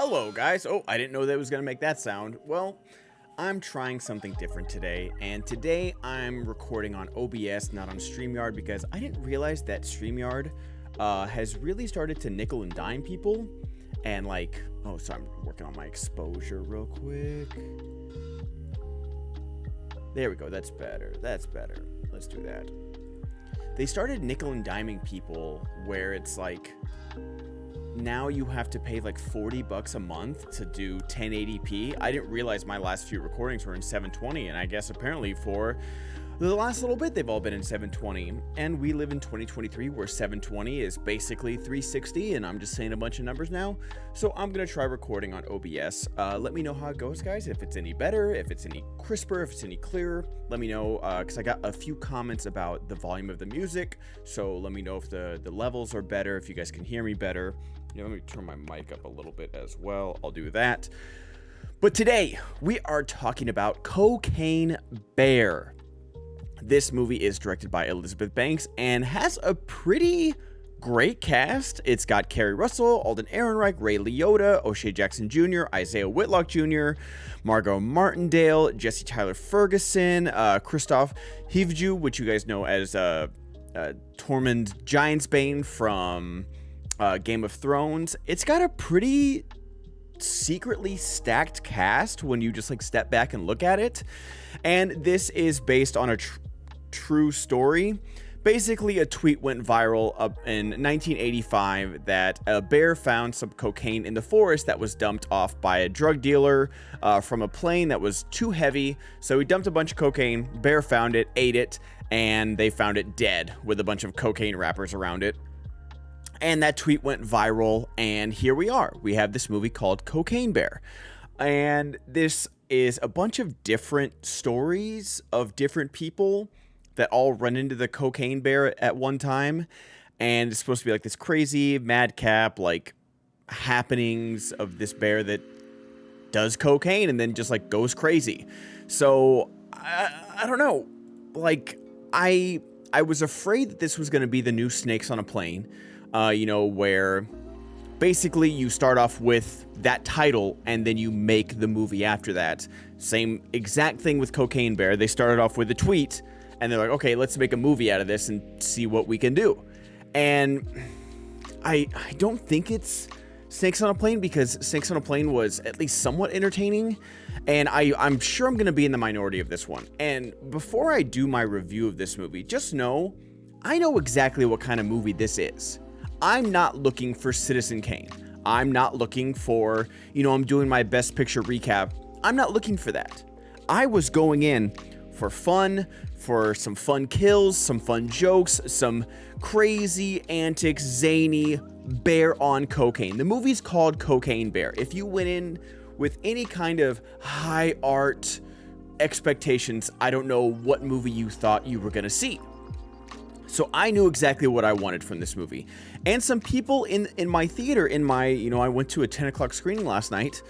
Hello, guys. Oh, I didn't know that was going to make that sound. Well, I'm trying something different today, and today I'm recording on OBS, not on StreamYard, because I didn't realize that StreamYard has really started to nickel and dime people. And oh, so I'm working on my exposure real quick. There we go. That's better. That's better. Let's do that. They started nickel and diming people where it's like, now you have to pay like $40 a month to do 1080p. I didn't realize my last few recordings were in 720, and I guess apparently for the last little bit they've all been in 720. And we live in 2023 where 720 is basically 360, and I'm just saying a bunch of numbers now. So I'm gonna try recording on OBS. Let me know how it goes, guys. If it's any better, if it's any crisper, if it's any clearer, let me know, because I got a few comments about the volume of the music. So let me know if the levels are better, if you guys can hear me better. Let me turn my mic up a little bit as well. I'll do that. But today, we are talking about Cocaine Bear. This movie is directed by Elizabeth Banks and has a pretty great cast. It's got Kerry Russell, Alden Ehrenreich, Ray Liotta, O'Shea Jackson Jr., Isaiah Whitlock Jr., Margot Martindale, Jesse Tyler Ferguson, Christoph Hivju, which you guys know as Tormund Giantsbane from Game of Thrones. It's got a pretty secretly stacked cast when you just step back and look at it. And this is based on a true story. Basically, a tweet went viral in 1985 that a bear found some cocaine in the forest that was dumped off by a drug dealer from a plane that was too heavy. So he dumped a bunch of cocaine, bear found it, ate it, and they found it dead with a bunch of cocaine wrappers around it. And that tweet went viral, and here we are. We have this movie called Cocaine Bear. And this is a bunch of different stories of different people that all run into the cocaine bear at one time. And it's supposed to be like this crazy madcap, happenings of this bear that does cocaine and then just goes crazy. So I don't know. I was afraid that this was going to be the new Snakes on a Plane. Where basically you start off with that title and then you make the movie after that. Same exact thing with Cocaine Bear. They started off with a tweet and they're like, okay, let's make a movie out of this and see what we can do. And I don't think it's Snakes on a Plane, because Snakes on a Plane was at least somewhat entertaining. And I'm sure I'm going to be in the minority of this one. And before I do my review of this movie, just know, I know exactly what kind of movie this is. I'm not looking for Citizen Kane. I'm not looking for, I'm doing my best picture recap. I'm not looking for that. I was going in for fun, for some fun kills, some fun jokes, some crazy antics, zany bear on cocaine. The movie's called Cocaine Bear. If you went in with any kind of high art expectations, I don't know what movie you thought you were going to see. So I knew exactly what I wanted from this movie. And some people in my theater, I went to a 10 o'clock screening last night.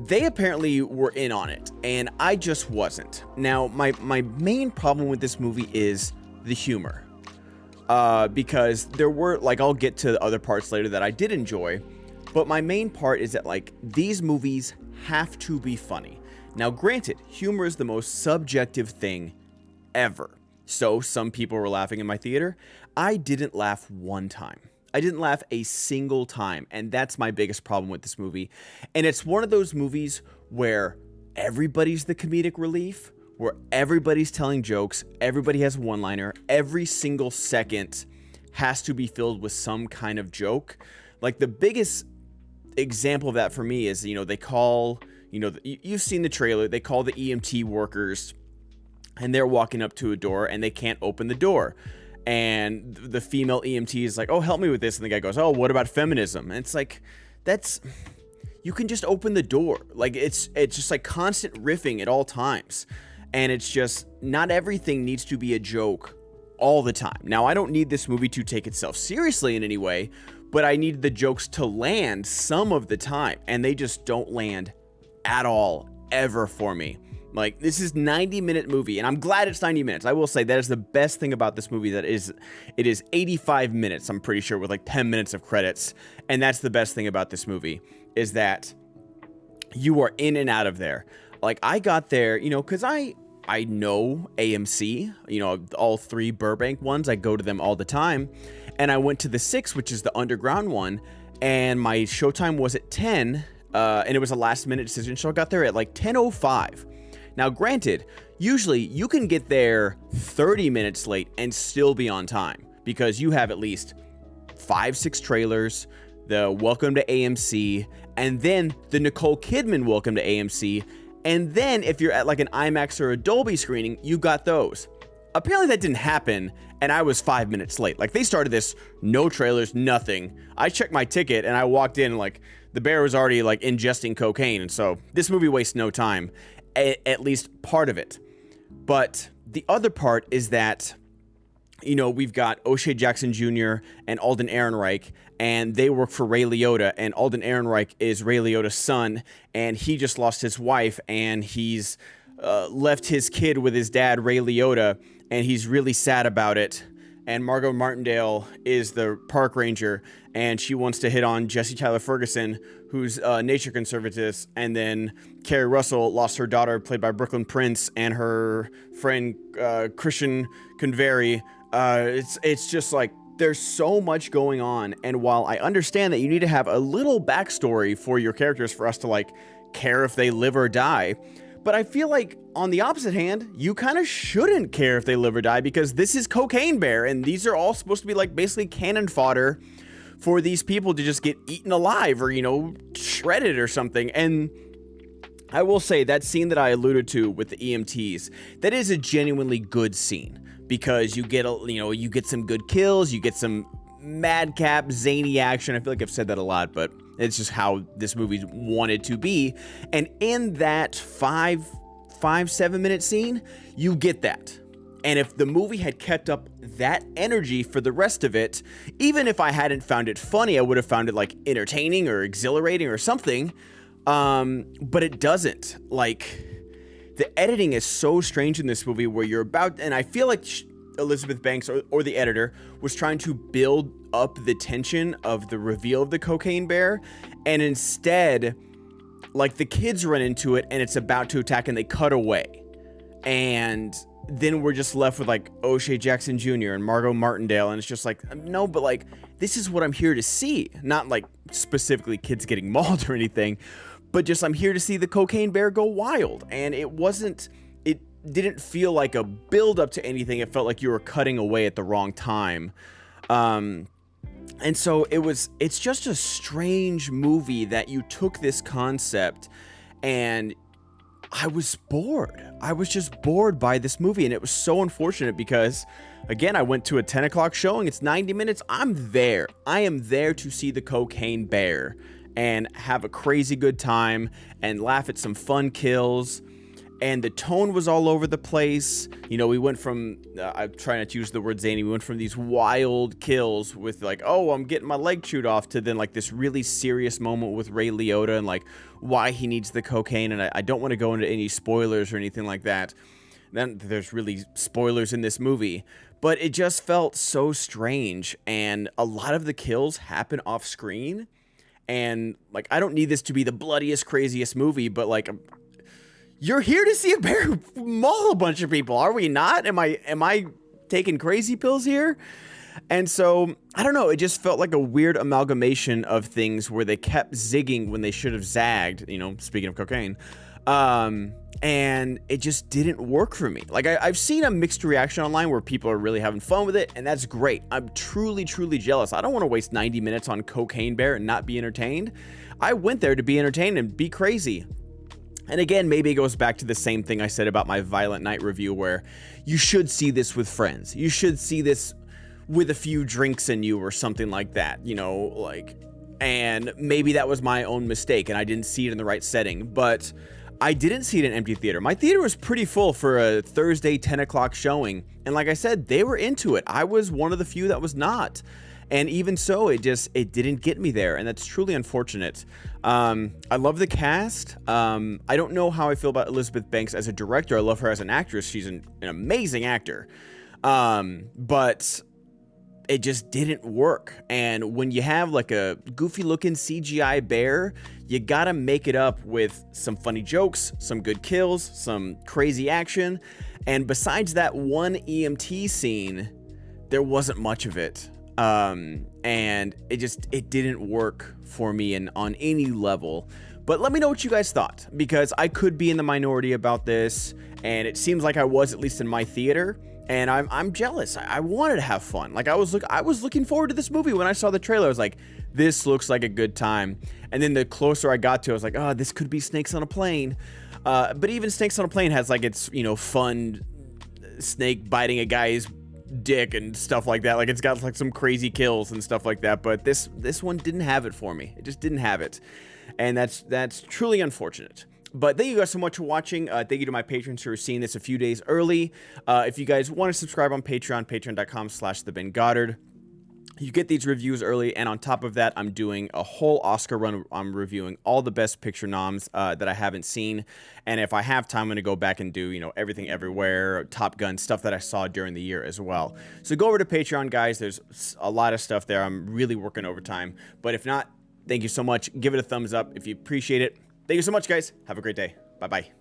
They apparently were in on it, and I just wasn't. Now, my main problem with this movie is the humor. Because there were, I'll get to other parts later that I did enjoy. But my main part is that, these movies have to be funny. Now, granted, humor is the most subjective thing ever. So some people were laughing in my theater. I didn't laugh one time. I didn't laugh a single time. And that's my biggest problem with this movie. And it's one of those movies where everybody's the comedic relief, where everybody's telling jokes, everybody has a one-liner, every single second has to be filled with some kind of joke. The biggest example of that for me is, they call, you've seen the trailer, they call the EMT workers, and they're walking up to a door and they can't open the door. And the female EMT is like, oh, help me with this. And the guy goes, oh, what about feminism? And it's you can just open the door. It's just constant riffing at all times. And it's just, not everything needs to be a joke all the time. Now, I don't need this movie to take itself seriously in any way, but I need the jokes to land some of the time. And they just don't land at all, ever for me. Like, this is 90-minute movie, and I'm glad it's 90 minutes. I will say that is the best thing about this movie, that it is 85 minutes, I'm pretty sure, with like 10 minutes of credits. And that's the best thing about this movie, is that you are in and out of there. Like, I got there, you know, because I know AMC, you know, all 3 Burbank ones. I go to them all the time. And I went to the 6, which is the underground one, and my showtime was at 10, and it was a last-minute decision, so I got there at like 10:05. Now, granted, usually you can get there 30 minutes late and still be on time, because you have at least 5-6 trailers, the Welcome to AMC, and then the Nicole Kidman Welcome to AMC, and then if you're at like an IMAX or a Dolby screening, you got those. Apparently that didn't happen, and I was 5 minutes late. Like, they started this, no trailers, nothing. I checked my ticket, and I walked in, like, the bear was already, like, ingesting cocaine, and so this movie wastes no time. At least part of it. But the other part is that, you know, we've got O'Shea Jackson Jr. and Alden Ehrenreich, and they work for Ray Liotta, and Alden Ehrenreich is Ray Liotta's son, and he just lost his wife, and he's left his kid with his dad, Ray Liotta, and he's really sad about it. And Margot Martindale is the park ranger, and she wants to hit on Jesse Tyler Ferguson, who's nature conservatist. And then Carrie Russell lost her daughter, played by Brooklyn Prince, and her friend Christian Convery. It's just like, there's so much going on. And while I understand that you need to have a little backstory for your characters for us to like care if they live or die, but I feel like, on the opposite hand, you kind of shouldn't care if they live or die, because this is Cocaine Bear, and these are all supposed to be like basically cannon fodder for these people to just get eaten alive or, you know, shredded or something. And I will say, that scene that I alluded to with the EMTs, that is a genuinely good scene, because you get you get some good kills, you get some madcap zany action. I feel like I've said that a lot, but it's just how this movie wanted to be. And in that 7 minute scene, you get that. And if the movie had kept up that energy for the rest of it, even if I hadn't found it funny, I would have found it like entertaining or exhilarating or something. But it doesn't. Like, the editing is so strange in this movie, where you're about, and I feel like Elizabeth Banks or the editor was trying to build up the tension of the reveal of the Cocaine Bear, and instead, like, the kids run into it and it's about to attack and they cut away, and then we're just left with like O'Shea Jackson Jr. and Margot Martindale, and it's just like, no, but like, this is what I'm here to see. Not like specifically kids getting mauled or anything, but just I'm here to see the Cocaine Bear go wild. And it didn't feel like a build up to anything. It felt like you were cutting away at the wrong time. And so it's just a strange movie that you took this concept, and I was bored. I was just bored by this movie, and it was so unfortunate because, again, I went to a 10 o'clock showing. It's 90 minutes. I'm there. I am there to see the Cocaine Bear and have a crazy good time and laugh at some fun kills. And the tone was all over the place. You know, we went from, I'm trying not to use the word zany, we went from these wild kills with like, oh, I'm getting my leg chewed off, to then like this really serious moment with Ray Liotta and like why he needs the cocaine. And I don't want to go into any spoilers or anything like that. Then there's really spoilers in this movie, but it just felt so strange. And a lot of the kills happen off screen. And like, I don't need this to be the bloodiest, craziest movie, but like, you're here to see a bear maul a bunch of people, are we not? Am I taking crazy pills here? And so, I don't know, it just felt like a weird amalgamation of things where they kept zigging when they should have zagged, you know, speaking of cocaine. And it just didn't work for me. Like, I've seen a mixed reaction online where people are really having fun with it, and that's great. I'm truly, truly jealous. I don't want to waste 90 minutes on Cocaine Bear and not be entertained. I went there to be entertained and be crazy. And again, maybe it goes back to the same thing I said about my Violent Night review, where you should see this with friends. You should see this with a few drinks in you or something like that, you know, like, and maybe that was my own mistake and I didn't see it in the right setting, but I didn't see it in an empty theater. My theater was pretty full for a Thursday 10 o'clock showing. And like I said, they were into it. I was one of the few that was not. And even so, it didn't get me there, and that's truly unfortunate. I love the cast. I don't know how I feel about Elizabeth Banks as a director. I love her as an actress. She's an amazing actor. But it just didn't work. And when you have like a goofy looking CGI bear, you gotta make it up with some funny jokes, some good kills, some crazy action. And besides that one EMT scene, there wasn't much of it. And it didn't work for me on any level. But let me know what you guys thought, because I could be in the minority about this, and it seems like I was, at least in my theater. And I'm jealous. I wanted to have fun. Like I was looking forward to this movie when I saw the trailer. I was like, this looks like a good time. And then the closer I got to it, I was like, oh, this could be Snakes on a Plane. But even Snakes on a Plane has like its, fun snake biting a guy's dick and stuff like that. Like it's got like some crazy kills and stuff like that. But this one didn't have it for me. It just didn't have it. And that's truly unfortunate. But thank you guys so much for watching. Thank you to my patrons who are seeing this a few days early. If you guys want to subscribe on Patreon, patreon.com/TheBenGoddard. You get these reviews early, and on top of that, I'm doing a whole Oscar run. I'm reviewing all the Best Picture noms that I haven't seen. And if I have time, I'm going to go back and do, Everything Everywhere, Top Gun, stuff that I saw during the year as well. So go over to Patreon, guys. There's a lot of stuff there. I'm really working overtime. But if not, thank you so much. Give it a thumbs up if you appreciate it. Thank you so much, guys. Have a great day. Bye-bye.